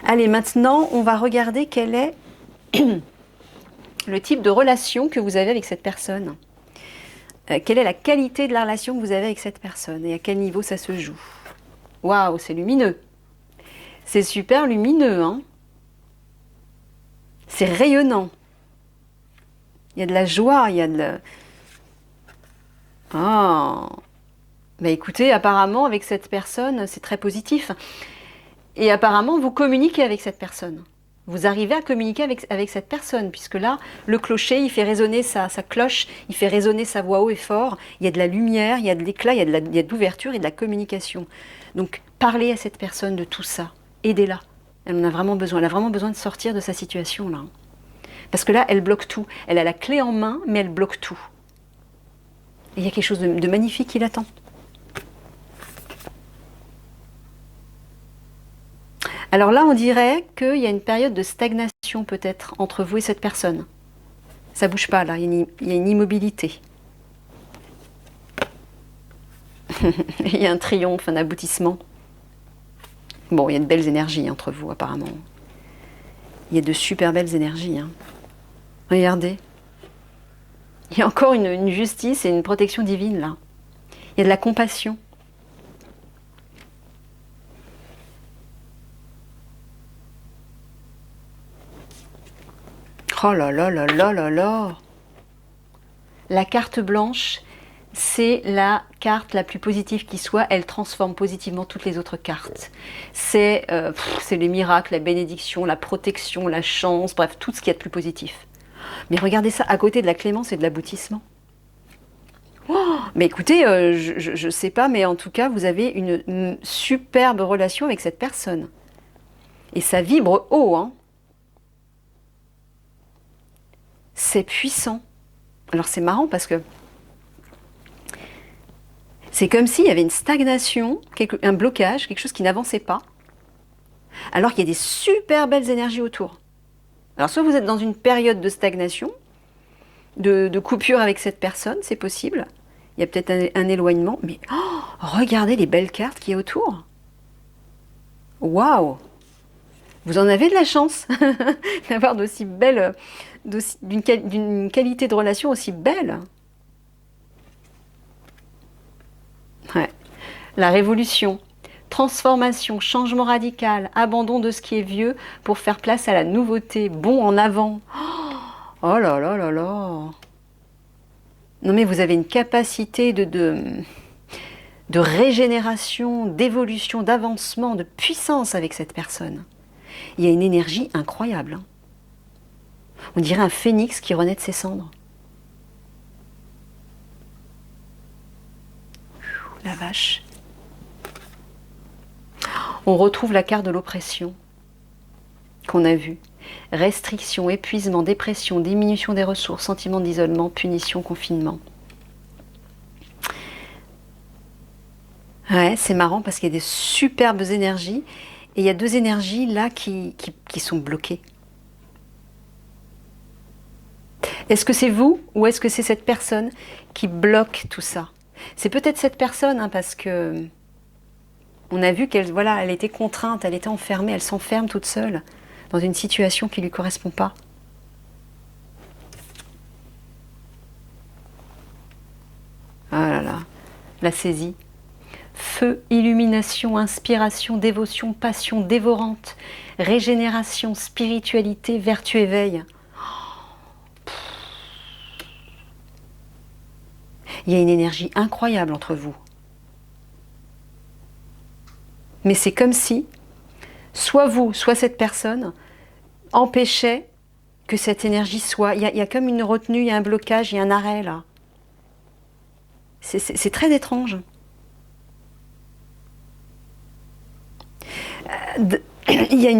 Allez, maintenant, on va regarder quel est le type de relation que vous avez avec cette personne. Quelle est la qualité de la relation que vous avez avec cette personne et à quel niveau ça se joue. Waouh, c'est lumineux. C'est super lumineux, hein. C'est rayonnant. Il y a de la joie, il y a de... Ah. Bah écoutez, apparemment, avec cette personne, c'est très positif. Et apparemment, vous communiquez avec cette personne. Vous arrivez à communiquer avec cette personne, puisque là, le clocher, il fait résonner sa cloche, il fait résonner sa voix haut et fort, il y a de la lumière, il y a de l'éclat, il y a de l'ouverture et de la communication. Donc, parlez à cette personne de tout ça, aidez-la. Elle en a vraiment besoin, elle a vraiment besoin de sortir de sa situation, là. Parce que là, elle bloque tout. Elle a la clé en main, mais elle bloque tout. Et il y a quelque chose de magnifique qui l'attend. Alors là, on dirait qu'il y a une période de stagnation peut-être entre vous et cette personne. Ça ne bouge pas là, il y a une immobilité. Il y a un triomphe, un aboutissement. Bon, il y a de belles énergies entre vous apparemment. Il y a de super belles énergies. Hein. Regardez. Il y a encore une justice et une protection divine là. Il y a de la compassion. Oh là là là là là là. La carte blanche, c'est la carte la plus positive qui soit. Elle transforme positivement toutes les autres cartes. C'est les miracles, la bénédiction, la protection, la chance, bref, tout ce qu'il y a de plus positif. Mais regardez ça, à côté de la clémence et de l'aboutissement. Oh, mais écoutez, je ne sais pas, mais en tout cas, vous avez une superbe relation avec cette personne. Et ça vibre haut, hein. C'est puissant. Alors c'est marrant parce que c'est comme s'il y avait une stagnation, un blocage, quelque chose qui n'avançait pas, alors qu'il y a des super belles énergies autour. Alors soit vous êtes dans une période de stagnation, de coupure avec cette personne, c'est possible. Il y a peut-être un éloignement, mais oh, regardez les belles cartes qu'il y a autour. Waouh! Vous en avez de la chance d'avoir d'aussi belles, d'une qualité de relation aussi belle. Ouais. La révolution, transformation, changement radical, abandon de ce qui est vieux pour faire place à la nouveauté, bond en avant. Oh là là là là! Non mais vous avez une capacité de régénération, d'évolution, d'avancement, de puissance avec cette personne. Il y a une énergie incroyable. Hein. On dirait un phénix qui renaît de ses cendres. La vache. On retrouve la carte de l'oppression qu'on a vue. Restriction, épuisement, dépression, diminution des ressources, sentiment d'isolement, punition, confinement. Ouais, c'est marrant parce qu'il y a des superbes énergies et il y a deux énergies là qui sont bloquées. Est-ce que c'est vous ou est-ce que c'est cette personne qui bloque tout ça? C'est peut-être cette personne hein, parce que on a vu qu'elle voilà, elle était contrainte, elle était enfermée, elle s'enferme toute seule dans une situation qui ne lui correspond pas. Ah là là, la saisie. Feu, illumination, inspiration, dévotion, passion dévorante, régénération, spiritualité, vertu, éveil. Il y a une énergie incroyable entre vous. Mais c'est comme si, soit vous, soit cette personne, empêchait que cette énergie soit... Il y a comme une retenue, il y a un blocage, il y a un arrêt là. C'est très étrange. Il y a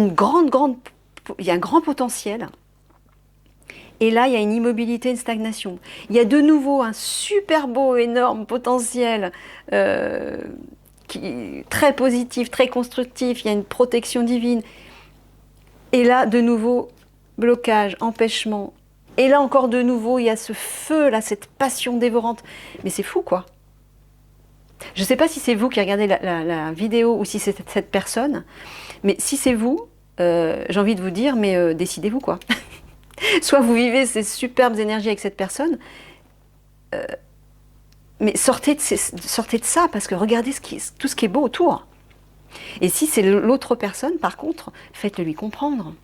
il y a un grand potentiel. Et là, il y a une immobilité, une stagnation. Il y a de nouveau un super beau, énorme potentiel très positif, très constructif. Il y a une protection divine. Et là, de nouveau, blocage, empêchement. Et là encore de nouveau, il y a ce feu, là, cette passion dévorante. Mais c'est fou, quoi. Je ne sais pas si c'est vous qui regardez la vidéo ou si c'est cette personne. Mais si c'est vous, j'ai envie de vous dire, mais décidez-vous, quoi. Soit vous vivez ces superbes énergies avec cette personne, mais sortez de ça, parce que regardez tout ce qui est beau autour. Et si c'est l'autre personne, par contre, faites-le lui comprendre.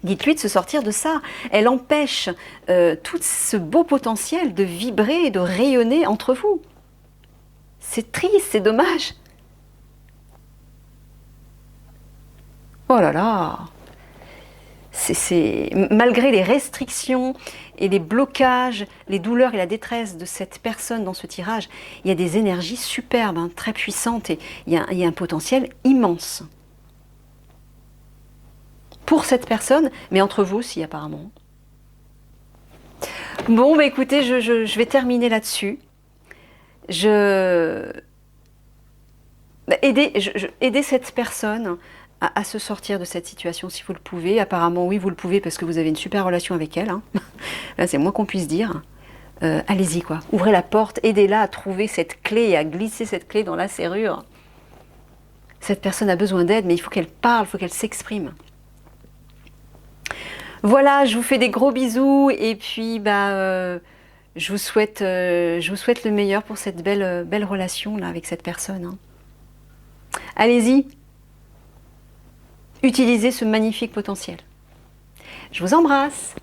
Dites-lui de se sortir de ça. Elle empêche tout ce beau potentiel de vibrer et de rayonner entre vous. C'est triste, c'est dommage. Oh là là! Malgré les restrictions et les blocages, les douleurs et la détresse de cette personne dans ce tirage, il y a des énergies superbes, hein, très puissantes et il y a un potentiel immense. Pour cette personne, mais entre vous aussi apparemment. Bon, bah écoutez, je vais terminer là-dessus. Aider cette personne à se sortir de cette situation si vous le pouvez. Apparemment, oui, vous le pouvez parce que vous avez une super relation avec elle. Hein. Là, c'est moins qu'on puisse dire. Allez-y, quoi. Ouvrez la porte, aidez-la à trouver cette clé et à glisser cette clé dans la serrure. Cette personne a besoin d'aide, mais il faut qu'elle parle, il faut qu'elle s'exprime. Voilà, je vous fais des gros bisous et puis je vous souhaite le meilleur pour cette belle relation là avec cette personne. Hein. Allez-y, utilisez ce magnifique potentiel. Je vous embrasse.